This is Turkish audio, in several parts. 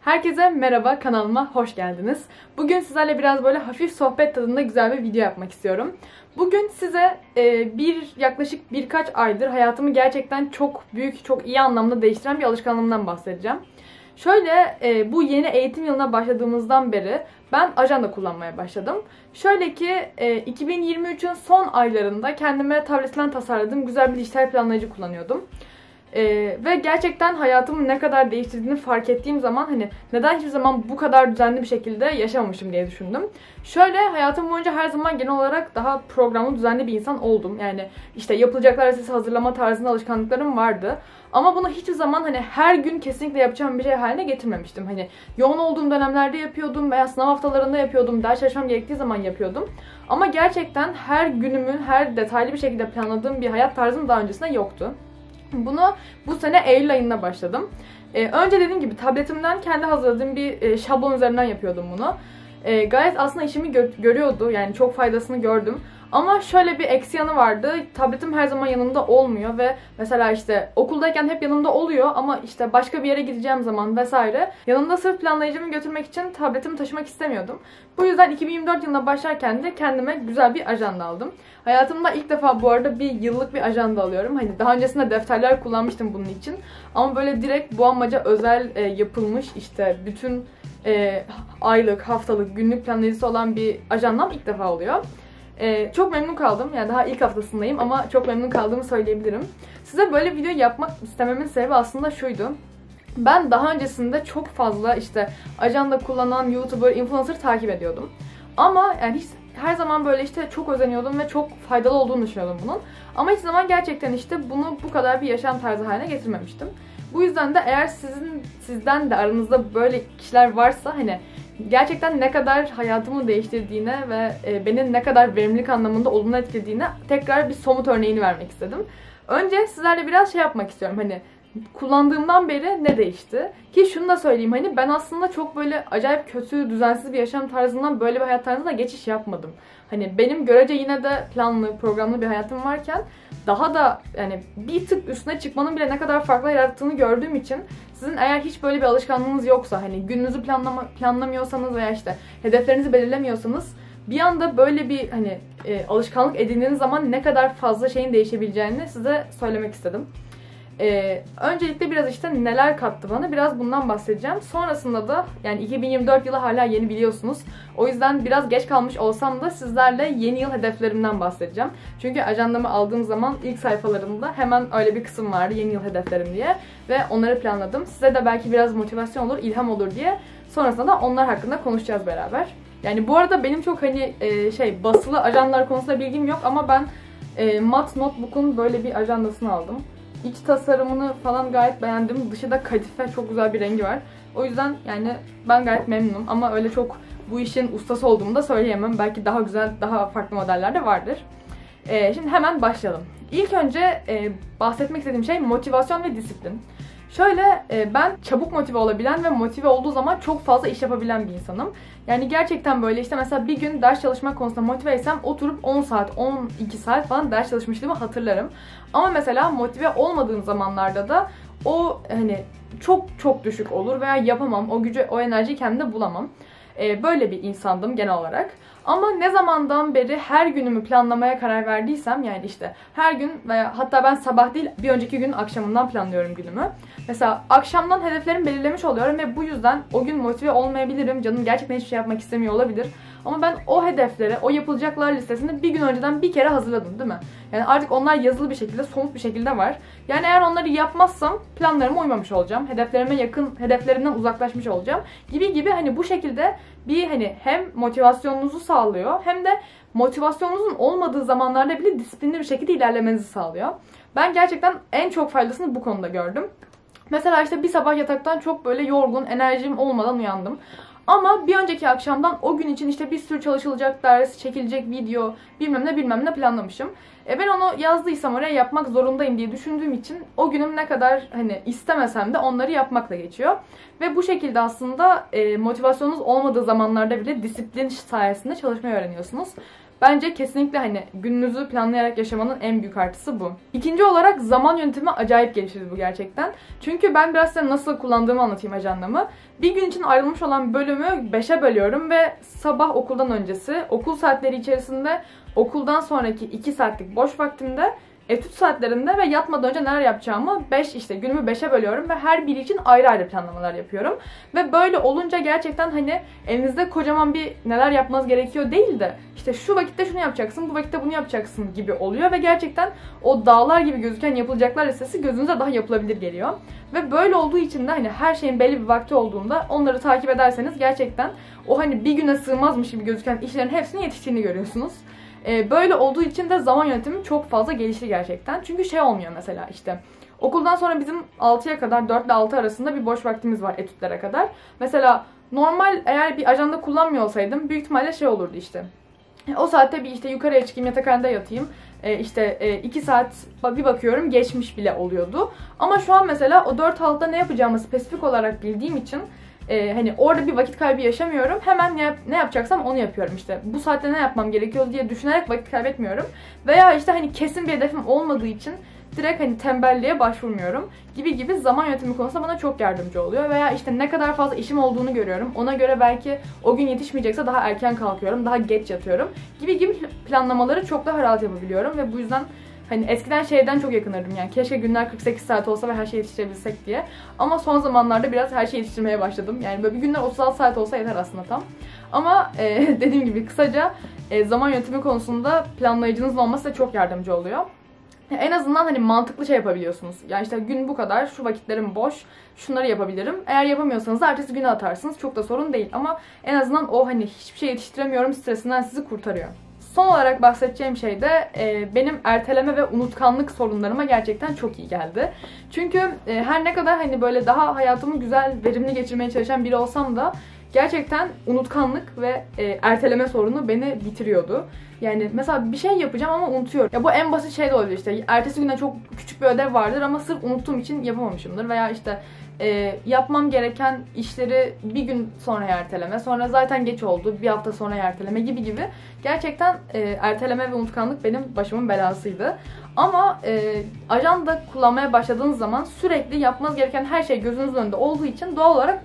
Herkese merhaba, kanalıma hoş geldiniz. Bugün sizlerle biraz böyle hafif sohbet tadında güzel bir video yapmak istiyorum. Bugün size yaklaşık birkaç aydır hayatımı gerçekten çok büyük, çok iyi anlamda değiştiren bir alışkanlığımdan bahsedeceğim. Şöyle bu yeni eğitim yılına başladığımızdan beri ben ajanda kullanmaya başladım. Şöyle ki 2023'ün son aylarında kendime tabletten tasarladığım güzel bir dijital planlayıcı kullanıyordum. Ve gerçekten hayatımı ne kadar değiştirdiğini fark ettiğim zaman neden hiçbir zaman bu kadar düzenli bir şekilde yaşamamışım diye düşündüm. Şöyle hayatım boyunca her zaman genel olarak daha programlı, düzenli bir insan oldum. Yani işte yapılacaklar listesi hazırlama tarzında alışkanlıklarım vardı. Ama bunu hiçbir zaman her gün kesinlikle yapacağım bir şey haline getirmemiştim. Yoğun olduğum dönemlerde yapıyordum veya sınav haftalarında yapıyordum, ders çalışmam gerektiği zaman yapıyordum. Ama gerçekten her günümün her detaylı bir şekilde planladığım bir hayat tarzım daha öncesinde yoktu. Bunu bu sene Eylül ayında başladım. Önce dediğim gibi tabletimden kendi hazırladığım bir şablon üzerinden yapıyordum bunu. Gayet aslında işimi görüyordu, yani çok faydasını gördüm. Ama şöyle bir eksi yanı vardı. Tabletim her zaman yanımda olmuyor ve mesela işte okuldayken hep yanımda oluyor ama işte başka bir yere gideceğim zaman vesaire yanımda sırf planlayıcımı götürmek için tabletimi taşımak istemiyordum. Bu yüzden 2024 yılına başlarken de kendime güzel bir ajanda aldım. Hayatımda ilk defa bu arada bir yıllık bir ajanda alıyorum. Daha öncesinde defterler kullanmıştım bunun için. Ama böyle direkt bu amaca özel yapılmış işte bütün aylık, haftalık, günlük planlayıcısı olan bir ajandam ilk defa oluyor. Çok memnun kaldım. Yani daha ilk haftasındayım ama çok memnun kaldığımı söyleyebilirim. Size böyle video yapmak istememin sebebi aslında şuydu. Ben daha öncesinde çok fazla işte ajanda kullanan YouTuber, influencer takip ediyordum. Ama yani hiç her zaman böyle işte çok özeniyordum ve çok faydalı olduğunu düşünüyordum bunun. Ama hiç zaman gerçekten işte bunu bu kadar bir yaşam tarzı haline getirmemiştim. Bu yüzden de eğer sizden de aranızda böyle kişiler varsa gerçekten ne kadar hayatımı değiştirdiğine ve beni ne kadar verimlilik anlamında olumlu etkilediğine tekrar bir somut örneğini vermek istedim. Önce sizlerle biraz yapmak istiyorum. Kullandığımdan beri ne değişti? Ki şunu da söyleyeyim, ben aslında çok böyle acayip kötü, düzensiz bir yaşam tarzından böyle bir hayat tarzına geçiş yapmadım. Benim görece yine de planlı, programlı bir hayatım varken daha da bir tık üstüne çıkmanın bile ne kadar farklı yarattığını gördüğüm için sizin eğer hiç böyle bir alışkanlığınız yoksa, gününüzü planlamıyorsanız veya işte hedeflerinizi belirlemiyorsanız bir anda böyle bir alışkanlık edindiğiniz zaman ne kadar fazla şeyin değişebileceğini size söylemek istedim. Öncelikle biraz işte neler kattı bana, biraz bundan bahsedeceğim. Sonrasında da 2024 yılı hala yeni biliyorsunuz. O yüzden biraz geç kalmış olsam da sizlerle yeni yıl hedeflerimden bahsedeceğim. Çünkü ajandamı aldığım zaman ilk sayfalarında hemen öyle bir kısım vardı, yeni yıl hedeflerim diye. Ve onları planladım. Size de belki biraz motivasyon olur, ilham olur diye. Sonrasında da onlar hakkında konuşacağız beraber. Bu arada benim çok basılı ajandalar konusunda bilgim yok ama ben Mat Notebook'un böyle bir ajandasını aldım. İç tasarımını falan gayet beğendim. Dışı da kadife, çok güzel bir rengi var. O yüzden ben gayet memnunum ama öyle çok bu işin ustası olduğumu da söyleyemem. Belki daha güzel, daha farklı modeller de vardır. Şimdi hemen başlayalım. İlk önce bahsetmek istediğim şey motivasyon ve disiplin. Şöyle ben çabuk motive olabilen ve motive olduğu zaman çok fazla iş yapabilen bir insanım. Gerçekten böyle işte mesela bir gün ders çalışmak konusunda motiveysem oturup 10 saat, 12 saat falan ders çalışmışlığımı hatırlarım. Ama mesela motive olmadığım zamanlarda da o çok düşük olur veya yapamam, o gücü, o enerjiyi kendimde bulamam. Böyle bir insandım genel olarak. Ama ne zamandan beri her günümü planlamaya karar verdiysem, işte her gün veya hatta ben sabah değil bir önceki gün akşamından planlıyorum günümü. Mesela akşamdan hedeflerimi belirlemiş oluyorum ve bu yüzden o gün motive olmayabilirim. Canım gerçekten hiçbir şey yapmak istemiyor olabilir. Ama ben o hedeflere, o yapılacaklar listesini bir gün önceden bir kere hazırladım, değil mi? Artık onlar yazılı bir şekilde, somut bir şekilde var. Eğer onları yapmazsam planlarıma uymamış olacağım. Hedeflerime yakın, hedeflerimden uzaklaşmış olacağım. Gibi bu şekilde bir hem motivasyonunuzu sağlıyor hem de motivasyonunuzun olmadığı zamanlarda bile disiplinli bir şekilde ilerlemenizi sağlıyor. Ben gerçekten en çok faydasını bu konuda gördüm. Mesela işte bir sabah yataktan çok böyle yorgun, enerjim olmadan uyandım. Ama bir önceki akşamdan o gün için işte bir sürü çalışılacak ders, çekilecek video, bilmem ne planlamışım. Ben onu yazdıysam oraya yapmak zorundayım diye düşündüğüm için o günüm ne kadar istemesem de onları yapmakla geçiyor. Ve bu şekilde aslında motivasyonunuz olmadığı zamanlarda bile disiplin sayesinde çalışmayı öğreniyorsunuz. Bence kesinlikle hani gününüzü planlayarak yaşamanın en büyük artısı bu. İkinci olarak zaman yönetimi acayip geliştirdi bu gerçekten. Çünkü ben biraz size nasıl kullandığımı anlatayım ajandamı. Bir gün için ayrılmış olan bölümü 5'e bölüyorum ve sabah okuldan öncesi, okul saatleri içerisinde, okuldan sonraki 2 saatlik boş vaktimde, etüt saatlerinde ve yatmadan önce neler yapacağımı günümü 5'e bölüyorum ve her biri için ayrı ayrı planlamalar yapıyorum. Ve böyle olunca gerçekten hani elinizde kocaman bir neler yapmanız gerekiyor değil de işte şu vakitte şunu yapacaksın, bu vakitte bunu yapacaksın gibi oluyor ve gerçekten o dağlar gibi gözüken yapılacaklar listesi gözünüze daha yapılabilir geliyor. Ve böyle olduğu için de hani her şeyin belli bir vakti olduğunda onları takip ederseniz gerçekten o hani bir güne sığmazmış gibi gözüken işlerin hepsinin yetiştiğini görüyorsunuz. Böyle olduğu için de zaman yönetimi çok fazla gelişti gerçekten. Çünkü şey olmuyor mesela işte. Okuldan sonra bizim 6'ya kadar 4 ile 6 arasında bir boş vaktimiz var etütlere kadar. Mesela normal eğer bir ajanda kullanmıyor olsaydım büyük ihtimalle şey olurdu işte. O saatte bir işte yukarıya çıkayım yatakhanede yatayım. 2 saat bir bakıyorum geçmiş bile oluyordu. Ama şu an mesela o 4-6'da ne yapacağımı spesifik olarak bildiğim için hani orada bir vakit kaybı yaşamıyorum. Hemen ne yapacaksam onu yapıyorum işte. Bu saatte ne yapmam gerekiyor diye düşünerek vakit kaybetmiyorum. Veya işte hani kesin bir hedefim olmadığı için direkt hani tembelliğe başvurmuyorum gibi zaman yönetimi konusunda bana çok yardımcı oluyor. Veya işte ne kadar fazla işim olduğunu görüyorum. Ona göre belki o gün yetişmeyecekse daha erken kalkıyorum, daha geç yatıyorum gibi planlamaları çok daha rahat yapabiliyorum ve bu yüzden hani eskiden şeyden çok yakınırdım yani keşke günler 48 saat olsa ve her şeyi yetiştirebilsek diye. Ama son zamanlarda biraz her şeyi yetiştirmeye başladım. Yani böyle bir günler 36 saat olsa yeter aslında tam. Ama dediğim gibi kısaca zaman yönetimi konusunda planlayıcınız olması da çok yardımcı oluyor. En azından hani mantıklı şey yapabiliyorsunuz. Yani işte gün bu kadar, şu vakitlerim boş, şunları yapabilirim. Eğer yapamıyorsanız da ertesi güne atarsınız. Çok da sorun değil ama en azından o hani hiçbir şey yetiştiremiyorum stresinden sizi kurtarıyor. Son olarak bahsedeceğim şey de benim erteleme ve unutkanlık sorunlarıma gerçekten çok iyi geldi. Çünkü her ne kadar hani böyle daha hayatımı güzel, verimli geçirmeye çalışan biri olsam da gerçekten unutkanlık ve erteleme sorunu beni bitiriyordu. Yani mesela bir şey yapacağım ama unutuyorum. Ya bu en basit şey de olabilir işte. Ertesi güne çok küçük bir ödev vardır ama sırf unuttuğum için yapamamışımdır. Veya işte yapmam gereken işleri bir gün sonra erteleme, sonra zaten geç oldu, bir hafta sonra erteleme gibi. Gerçekten erteleme ve unutkanlık benim başımın belasıydı. Ama ajanda kullanmaya başladığınız zaman sürekli yapmanız gereken her şey gözünüzün önünde olduğu için doğal olarak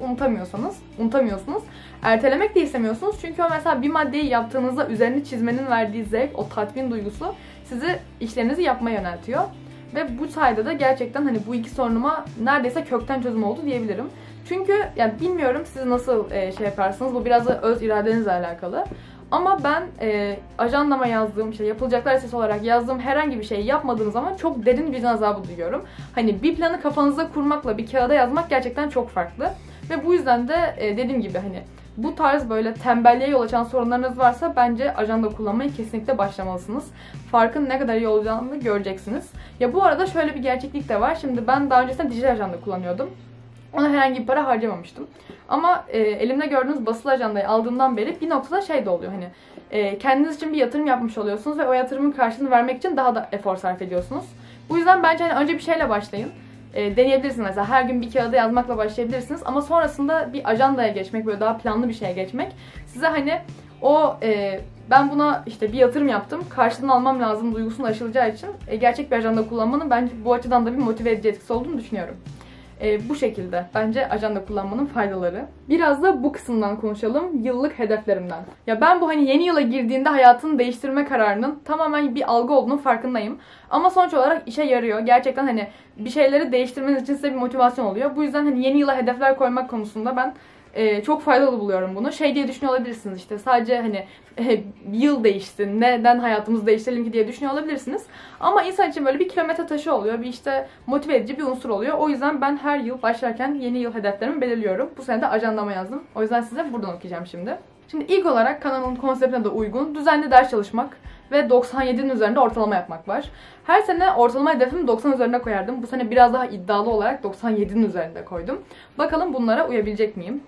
unutamıyorsunuz. Ertelemek de istemiyorsunuz çünkü o mesela bir maddeyi yaptığınızda üzerine çizmenin verdiği zevk, o tatmin duygusu sizi işlerinizi yapmaya yöneltiyor. Ve bu sayede de gerçekten hani bu iki sorunuma neredeyse kökten çözüm oldu diyebilirim. Çünkü yani bilmiyorum siz nasıl şey yaparsınız, bu biraz da öz iradenizle alakalı. Ama ben ajandama yazdığım, işte yapılacaklar listesi olarak yazdığım herhangi bir şeyi yapmadığım zaman çok derin vicdan azabı duyuyorum. Hani bir planı kafanızda kurmakla bir kağıda yazmak gerçekten çok farklı. Ve bu yüzden de dediğim gibi hani bu tarz böyle tembelliğe yol açan sorunlarınız varsa bence ajanda kullanmaya kesinlikle başlamalısınız. Farkın ne kadar iyi olacağını göreceksiniz. Ya bu arada şöyle bir gerçeklik de var. Şimdi ben daha öncesinde dijital ajanda kullanıyordum. Ona herhangi bir para harcamamıştım. Ama elimde gördüğünüz basılı ajandayı aldığımdan beri bir noktada şey de oluyor hani kendiniz için bir yatırım yapmış oluyorsunuz ve o yatırımın karşılığını vermek için daha da efor sarf ediyorsunuz. Bu yüzden bence hani önce bir şeyle başlayın. Deneyebilirsiniz mesela her gün bir kağıda yazmakla başlayabilirsiniz ama sonrasında bir ajandaya geçmek, böyle daha planlı bir şeye geçmek size hani o ben buna işte bir yatırım yaptım, karşılığını almam lazım duygusunu aşılacağı için gerçek bir ajanda kullanmanın bence bu açıdan da bir motive edici etkisi olduğunu düşünüyorum. Bu şekilde bence ajanda kullanmanın faydaları. Biraz da bu kısımdan konuşalım. Yıllık hedeflerimden. Ya ben bu hani yeni yıla girdiğinde hayatını değiştirme kararının tamamen bir algı olduğunun farkındayım. Ama sonuç olarak işe yarıyor. Gerçekten hani bir şeyleri değiştirmeniz için size bir motivasyon oluyor. Bu yüzden hani yeni yıla hedefler koymak konusunda ben çok faydalı buluyorum bunu. Şey diye düşünüyor olabilirsiniz işte sadece hani yıl değişti, neden hayatımızı değiştirelim ki diye düşünüyor olabilirsiniz. Ama insan için böyle bir kilometre taşı oluyor, bir işte motive edici bir unsur oluyor. O yüzden ben her yıl başlarken yeni yıl hedeflerimi belirliyorum. Bu sene de ajandama yazdım. O yüzden size buradan okuyacağım şimdi. Şimdi ilk olarak kanalın konseptine de uygun düzenli ders çalışmak ve 97'nin üzerinde ortalama yapmak var. Her sene ortalama hedefimi 90 üzerinde koyardım. Bu sene biraz daha iddialı olarak 97'nin üzerinde koydum. Bakalım bunlara uyabilecek miyim?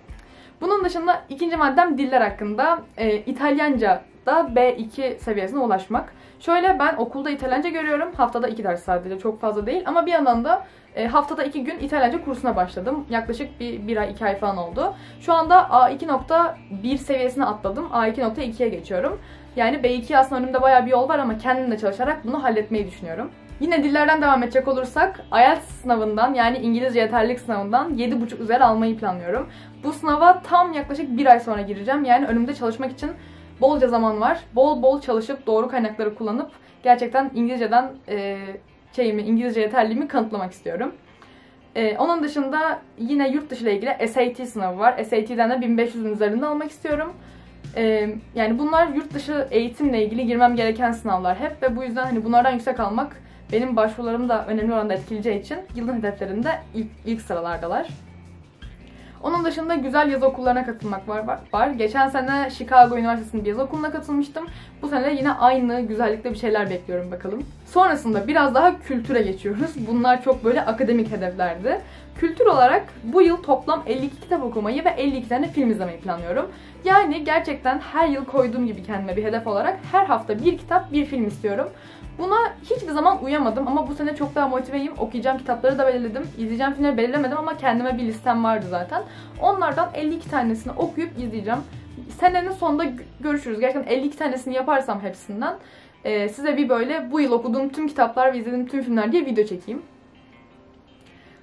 Bunun dışında ikinci maddem diller hakkında. İtalyanca'da B2 seviyesine ulaşmak. Şöyle, ben okulda İtalyanca görüyorum. Haftada 2 ders sadece, çok fazla değil. Ama bir yandan da haftada 2 gün İtalyanca kursuna başladım. Yaklaşık bir ay, 2 ay falan oldu. Şu anda A2.1 seviyesine atladım. A2.2'ye geçiyorum. Yani B2 aslında önümde bayağı bir yol var ama kendim de çalışarak bunu halletmeyi düşünüyorum. Yine dillerden devam edecek olursak IELTS sınavından, yani İngilizce yeterlilik sınavından 7,5 üzeri almayı planlıyorum. Bu sınava tam yaklaşık 1 ay sonra gireceğim. Yani önümde çalışmak için bolca zaman var. Bol bol çalışıp doğru kaynakları kullanıp gerçekten İngilizceden İngilizce yeterliliğimi kanıtlamak istiyorum. Onun dışında yine yurt dışı ile ilgili SAT sınavı var. SAT'den de 1500'ün üzerinde almak istiyorum. Yani bunlar yurt dışı eğitimle ilgili girmem gereken sınavlar hep ve bu yüzden hani bunlardan yüksek almak benim başvurularımı da önemli oranda etkileyeceği için yılın hedeflerinde ilk sıralardalar. Onun dışında güzel yaz okullarına katılmak var. Geçen sene Chicago Üniversitesi'nin bir yaz okuluna katılmıştım. Bu sene de yine aynı güzellikte bir şeyler bekliyorum bakalım. Sonrasında biraz daha kültüre geçiyoruz. Bunlar çok böyle akademik hedeflerdi. Kültür olarak bu yıl toplam 52 kitap okumayı ve 52 tane film izlemeyi planlıyorum. Yani gerçekten her yıl koyduğum gibi kendime bir hedef olarak her hafta bir kitap, bir film istiyorum. Buna hiçbir zaman uyamadım ama bu sene çok daha motiveyim. Okuyacağım kitapları da belirledim. İzleyeceğim filmleri belirlemedim ama kendime bir listem vardı zaten. Onlardan 52 tanesini okuyup izleyeceğim. Senenin sonunda görüşürüz. Gerçekten 52 tanesini yaparsam hepsinden size bir böyle bu yıl okuduğum tüm kitaplar ve izlediğim tüm filmler diye video çekeyim.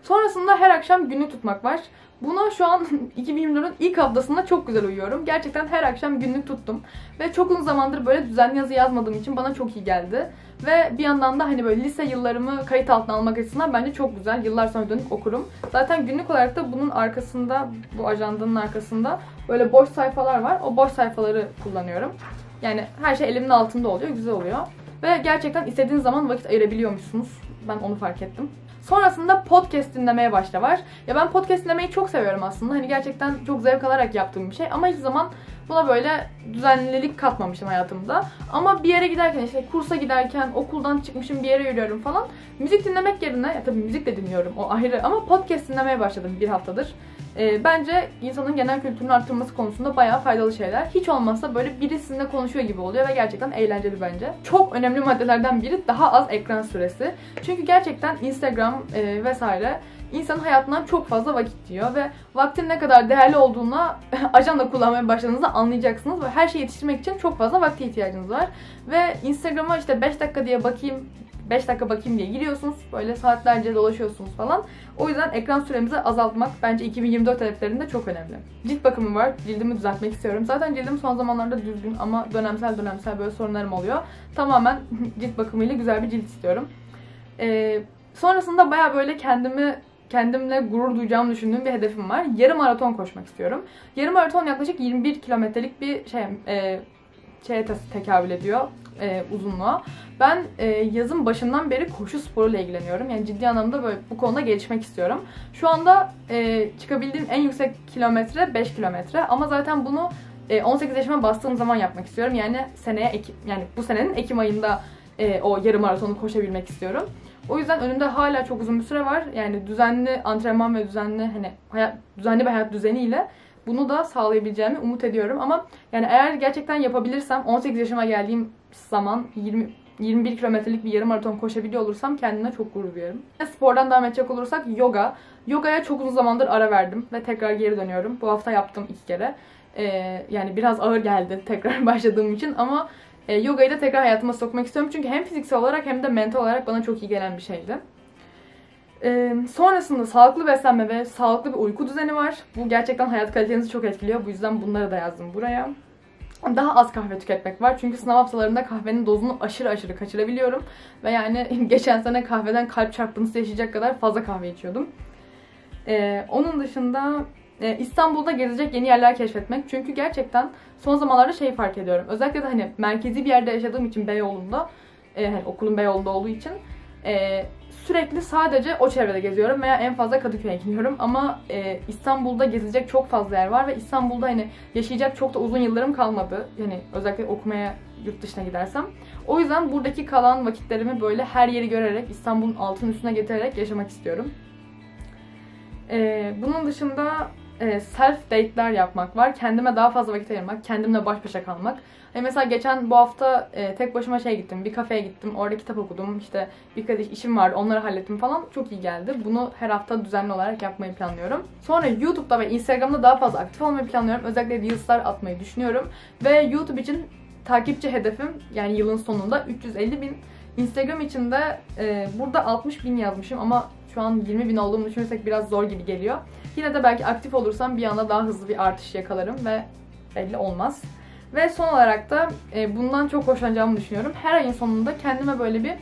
Sonrasında her akşam günlük tutmak var. Buna şu an 2024'ün ilk haftasında çok güzel uyuyorum. Gerçekten her akşam günlük tuttum. Ve çok uzun zamandır böyle düzenli yazı yazmadığım için bana çok iyi geldi. Ve bir yandan da hani böyle lise yıllarımı kayıt altına almak açısından bence çok güzel. Yıllar sonra dönüp okurum. Zaten günlük olarak da bunun arkasında, bu ajandanın arkasında böyle boş sayfalar var. O boş sayfaları kullanıyorum. Yani her şey elimin altında oluyor, güzel oluyor. Ve gerçekten istediğiniz zaman vakit ayırabiliyormuşsunuz. Ben onu fark ettim. Sonrasında podcast dinlemeye başla var. Ya ben podcast dinlemeyi çok seviyorum aslında. Hani gerçekten çok zevk alarak yaptığım bir şey. Ama hiçbir zaman buna böyle düzenlilik katmamışım hayatımda. Ama bir yere giderken, işte kursa giderken, okuldan çıkmışım bir yere yürüyorum falan. Müzik dinlemek yerine, ya tabii müzik de dinliyorum o ayrı ama podcast dinlemeye başladım bir haftadır. Bence insanın genel kültürünü arttırması konusunda bayağı faydalı şeyler. Hiç olmazsa böyle biri sizinle konuşuyor gibi oluyor ve gerçekten eğlenceli bence. Çok önemli maddelerden biri daha az ekran süresi. Çünkü gerçekten Instagram vesaire insanın hayatından çok fazla vakit yiyor ve vaktin ne kadar değerli olduğuna ajanda kullanmaya başladığınızda anlayacaksınız ve her şeyi yetiştirmek için çok fazla vakte ihtiyacınız var. Ve Instagram'a işte 5 dakika diye bakayım, 5 dakika bakayım diye giriyorsunuz. Böyle saatlerce dolaşıyorsunuz falan. O yüzden ekran süremizi azaltmak bence 2024 hedeflerinde çok önemli. Cilt bakımı var. Cildimi düzeltmek istiyorum. Zaten cildim son zamanlarda düzgün ama dönemsel böyle sorunlarım oluyor. Tamamen cilt bakımıyla güzel bir cilt istiyorum. Sonrasında baya böyle kendimle gurur duyacağımı düşündüğüm bir hedefim var. Yarım maraton koşmak istiyorum. Yarım maraton yaklaşık 21 kilometrelik bir şeye tekabül ediyor uzunluğa. Ben yazın başından beri koşu sporuyla ilgileniyorum. Yani ciddi anlamda böyle bu konuda gelişmek istiyorum. Şu anda çıkabildiğim en yüksek kilometre 5 kilometre ama zaten bunu 18 yaşıma bastığım zaman yapmak istiyorum. Yani bu senenin Ekim ayında o yarım maratonu koşabilmek istiyorum. O yüzden önümde hala çok uzun bir süre var. Yani düzenli antrenman ve düzenli bir hayat düzeniyle bunu da sağlayabileceğimi umut ediyorum. Ama yani eğer gerçekten yapabilirsem 18 yaşıma geldiğim zaman 21 kilometrelik bir yarım maraton koşabiliyor olursam kendime çok gurur duyarım. Spordan devam edecek olursak yoga. Yogaya çok uzun zamandır ara verdim ve tekrar geri dönüyorum. Bu hafta yaptım 2 kere. Yani biraz ağır geldi tekrar başladığım için ama yogayı da tekrar hayatıma sokmak istiyorum. Çünkü hem fiziksel olarak hem de mental olarak bana çok iyi gelen bir şeydi. Sonrasında sağlıklı beslenme ve sağlıklı bir uyku düzeni var. Bu gerçekten hayat kalitenizi çok etkiliyor. Bu yüzden bunları da yazdım buraya. Daha az kahve tüketmek var. Çünkü sınav haftalarında kahvenin dozunu aşırı kaçırabiliyorum. Ve yani geçen sene kahveden kalp çarpıntısı yaşayacak kadar fazla kahve içiyordum. Onun dışında İstanbul'da gezecek yeni yerler keşfetmek. Çünkü gerçekten son zamanlarda fark ediyorum. Özellikle de hani merkezi bir yerde yaşadığım için Beyoğlu'nda, okulun Beyoğlu'nda olduğu için sürekli sadece o çevrede geziyorum veya en fazla Kadıköy'e gidiyorum. Ama İstanbul'da gezilecek çok fazla yer var ve İstanbul'da hani yaşayacak çok da uzun yıllarım kalmadı. Yani özellikle okumaya yurt dışına gidersem. O yüzden buradaki kalan vakitlerimi böyle her yeri görerek, İstanbul'un altının üstüne getirerek yaşamak istiyorum. Bunun dışında self date'ler yapmak var. Kendime daha fazla vakit ayırmak, kendimle baş başa kalmak. Mesela geçen bu hafta tek başıma gittim, bir kafeye gittim, orada kitap okudum, işte birkaç işim vardı, onları hallettim falan. Çok iyi geldi. Bunu her hafta düzenli olarak yapmayı planlıyorum. Sonra YouTube'da ve Instagram'da daha fazla aktif olmayı planlıyorum. Özellikle Reels'lar atmayı düşünüyorum. Ve YouTube için takipçi hedefim, yani yılın sonunda 350.000. Instagram için de burada 60.000 yazmışım ama şu an 20.000 olduğumu düşünürsek biraz zor gibi geliyor. Yine de belki aktif olursam bir anda daha hızlı bir artış yakalarım ve belli olmaz. Ve son olarak da bundan çok hoşlanacağımı düşünüyorum. Her ayın sonunda kendime böyle bir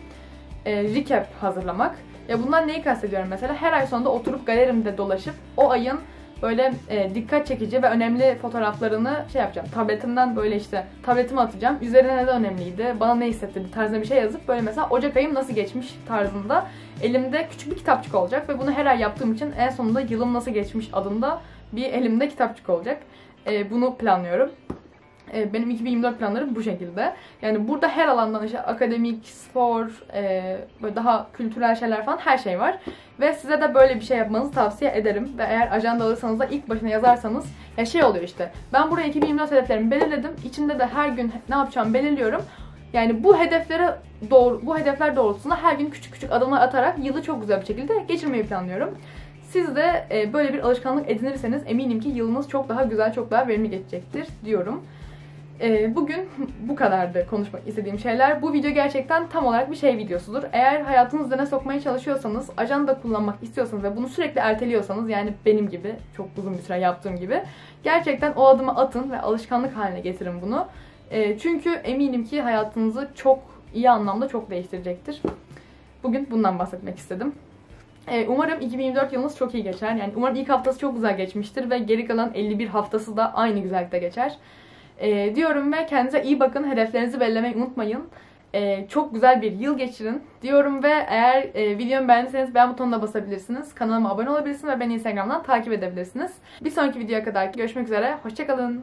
recap hazırlamak. Ya bundan neyi kastediyorum mesela? Her ay sonunda oturup galerimde dolaşıp o ayın böyle dikkat çekici ve önemli fotoğraflarını yapacağım. Tabletimden böyle tabletime atacağım. Üzerine neden önemliydi, bana ne hissettirdi tarzında bir şey yazıp böyle mesela Ocak ayım nasıl geçmiş tarzında elimde küçük bir kitapçık olacak ve bunu her ay yaptığım için en sonunda yılım nasıl geçmiş adında bir elimde kitapçık olacak. Bunu planlıyorum. Benim 2024 planlarım bu şekilde. Yani burada her alandan akademik, spor, böyle daha kültürel şeyler falan her şey var. Ve size de böyle bir şey yapmanızı tavsiye ederim. Ve eğer ajanda alırsanız da ilk başına yazarsanız oluyor ben buraya 2024 hedeflerimi belirledim. İçinde de her gün ne yapacağımı belirliyorum. Yani bu hedefler doğrultusunda her gün küçük küçük adımlar atarak yılı çok güzel bir şekilde geçirmeyi planlıyorum. Siz de böyle bir alışkanlık edinirseniz eminim ki yılınız çok daha güzel, çok daha verimli geçecektir diyorum. Bugün bu kadardı konuşmak istediğim şeyler. Bu video gerçekten tam olarak bir videosudur. Eğer hayatınızı düzene sokmaya çalışıyorsanız, ajanda kullanmak istiyorsanız ve bunu sürekli erteliyorsanız, yani benim gibi çok uzun bir süre yaptığım gibi, gerçekten o adımı atın ve alışkanlık haline getirin bunu. Çünkü eminim ki hayatınızı çok iyi anlamda çok değiştirecektir. Bugün bundan bahsetmek istedim. Umarım 2024 yılınız çok iyi geçer. Yani umarım ilk haftası çok güzel geçmiştir ve geri kalan 51 haftası da aynı güzellikte geçer. Diyorum ve kendinize iyi bakın. Hedeflerinizi belirlemeyi unutmayın. Çok güzel bir yıl geçirin diyorum ve eğer videomu beğendiyseniz beğen butonuna basabilirsiniz. Kanalıma abone olabilirsiniz ve beni Instagram'dan takip edebilirsiniz. Bir sonraki videoya kadar görüşmek üzere. Hoşça kalın.